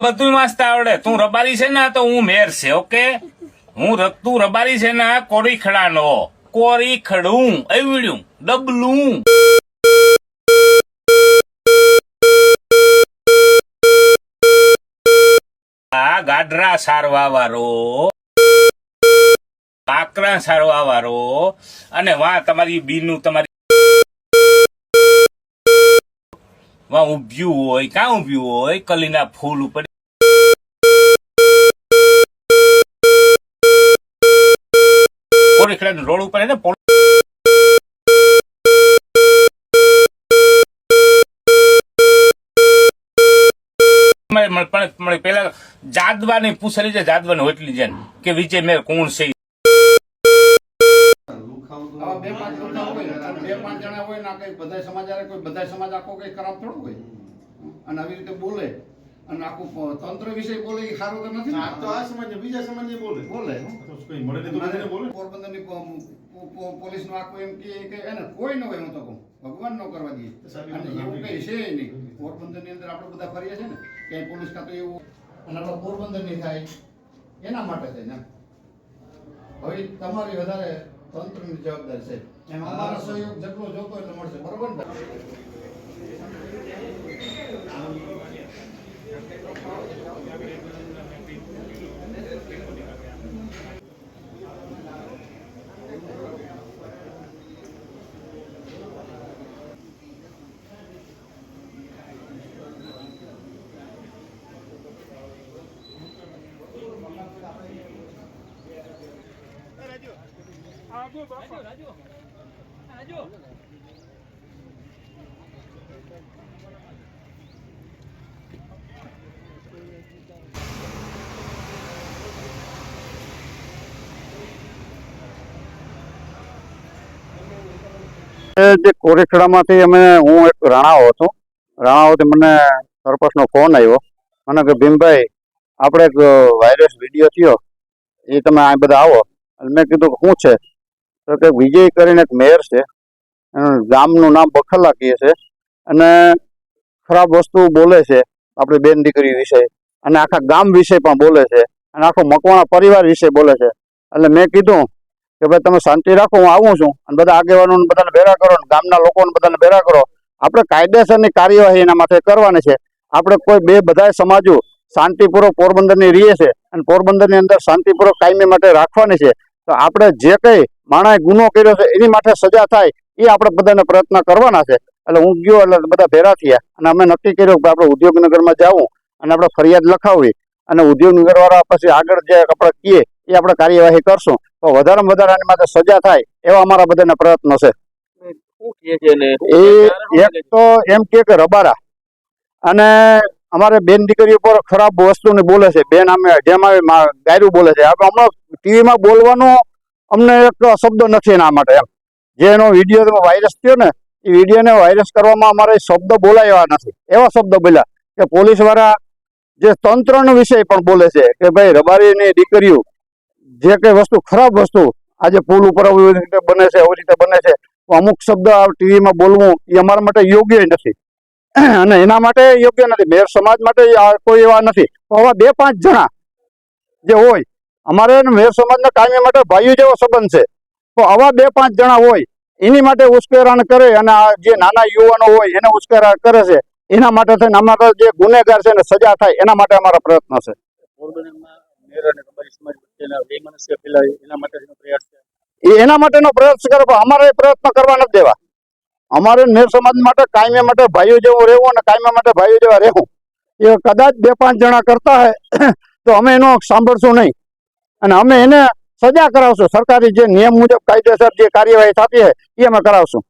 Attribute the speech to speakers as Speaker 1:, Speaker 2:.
Speaker 1: બધું મસ્ત આવડે. તું રબારી છે ને તો હું મેર છે. ઓકે, તું રબારી છે ને કોરી ખડાનો કોરી ખડું એવડ્યું ડબલું. આ ગાઢરા સારવા વાળો, આકરા સારવા વાળો, અને વાહ તમારી બીનું તમારી વાહ ઉભ્યું હોય, કાં ઉભ્યું હોય કલીના ફૂલ ઉપર કોરીખડા રોડ ઉપર ને પેલા જાદવાની પૂછેલી છે, જાદવાની હોટલી છે કે વિજય મેર કોણ છે.
Speaker 2: બે પાંચ જણા હોય ને કઈ બધા સમાજ કોઈ બધા સમાજ આખો કઈ ખરાબ થોડું હોય, અને આવી રીતે બોલે અને આખું તંત્ર વિશે બોલે એ સારું તો નથી.
Speaker 3: તો આ સમાજ બીજા સમાજ બોલે કોઈ મળે તો બોલે.
Speaker 2: પોરબંદરની પોલીસ નું આખું એમ કે એને કોઈ ન હોય, હું તો કહું ભગવાન ન કરવા દઈએ, અને એવું કઈ છે નહીં. પોરબંદર ની અંદર આપણે બધા ફરીએ છીએ ને ક્યાંય પોલીસ ખાતું એવું, અને આપણે પોરબંદર ની થાય એના માટે થાય ને. હવે તમારી વધારે તંત્રની જવાબદારી છે, એમ અમારો સહયોગ જેટલો જોતો એટલો મળશે, બરોબર ને?
Speaker 4: જે કોરેખડામાંથી હું એક રાણાઓ હતો, રાણાઓથી મને સરપંચનો ફોન આવ્યો, મને કે ભીમભાઈ આપણે એક વાયરસ વિડીયો થયો એ તમે આ બધા આવો. મેં કીધું કે શું છે? તો કે વિજય કરીને એક મેયર છે, ગામનું નામ બખલા કહે છે, અને ખરાબ વસ્તુ બોલે છે આપણી બેન દીકરી વિશે, અને આખા ગામ વિશે પણ બોલે છે, અને આખો મકવાણા પરિવાર વિશે બોલે છે. એટલે મેં કીધું કે ભાઈ તમે શાંતિ રાખો, હું આવું છું, અને બધા આગેવાનોને બધાને ભેગા કરો, ગામના લોકોને બધાને ભેગા કરો. આપણે કાયદેસરની કાર્યવાહી એના માટે કરવાની છે. આપણે કોઈ બધા સમાજો શાંતિપૂર્વક પોરબંદરની રહીએ છે, અને પોરબંદરની અંદર શાંતિપૂર્વક કાયમી માટે રાખવાની છે. તો આપણે જે કંઈ માણસે ગુનો કર્યો છે એની માટે સજા થાય એ આપણે બધાને પ્રયત્ન કરવાના છે. એટલે હું ગયો એટલે બધા ભેગા થયા, અને અમે નક્કી કર્યું કે આપણે ઉદ્યોગનગરમાં જવું અને આપણે ફરિયાદ લખાવવી, અને ઉદ્યોગનગરવાળા પછી આગળ જે આપણે કહીએ એ આપણે કાર્યવાહી કરશું. તો વધારેમાં વધારે આની માટે સજા થાય એવા અમારા બધાના પ્રયત્નો છે. એ એક તો એમ કે રબારા, અને અમારે બેન દીકરી ઉપર ખરાબ વસ્તુને બોલે છે. બેન અમે જેમ આવે ગાયરું બોલે છે. આપણે હમણાં ટીવીમાં બોલવાનો અમને એક શબ્દ નથી એના માટે. એમ જે એનો વિડીયો વાયરસ થયો ને એ વિડીયોને વાયરસ કરવામાં અમારે શબ્દ બોલાયા નથી. એવા શબ્દ બોલ્યા કે પોલીસ વાળા જે તંત્રનો વિષય પણ બોલે છે કે ભાઈ રબારીની દીકરીઓ જે કઈ વસ્તુ ખરાબ વસ્તુ આજે પુલ ઉપર આવી રીતે બને છે, એવી રીતે બને છે, અમુક શબ્દ ટીવીમાં બોલવું એ અમારા માટે યોગ્ય નથી, અને એના માટે યોગ્ય નથી. મેર સમાજ માટે કોઈ એવા નથી. તો આવા 2-5 જણા જે હોય, અમારે મેર સમાજના કાયમી માટે ભાઈઓ જેવો સંબંધ છે, તો આવા 2-5 જણા હોય એની માટે ઉશ્કેરાણ કરે, અને આ જે નાના યુવાનો હોય એને ઉશ્કેરાણ કરે છે. એના માટે થઈને અમારા જે ગુનેગાર છે એને સજા થાય એના માટે અમારા પ્રયત્ન છે. એના માટેનો પ્રયાસ કરે, પણ અમારે પ્રયત્ન કરવા નથી દેવા. અમારે મેર સમાજ માટે કાયમી માટે ભાઈઓ જેવું રહેવું, અને કાયમી માટે ભાઈઓ જેવા રહેવું. એ કદાચ 2-5 જણા કરતા હોય તો અમે એનો સાંભળશું નહીં, અને અમે એને સજા કરાવશું. સરકારી જે નિયમ મુજબ કાયદેસર જે કાર્યવાહી થતી હોય એ અમે કરાવશું.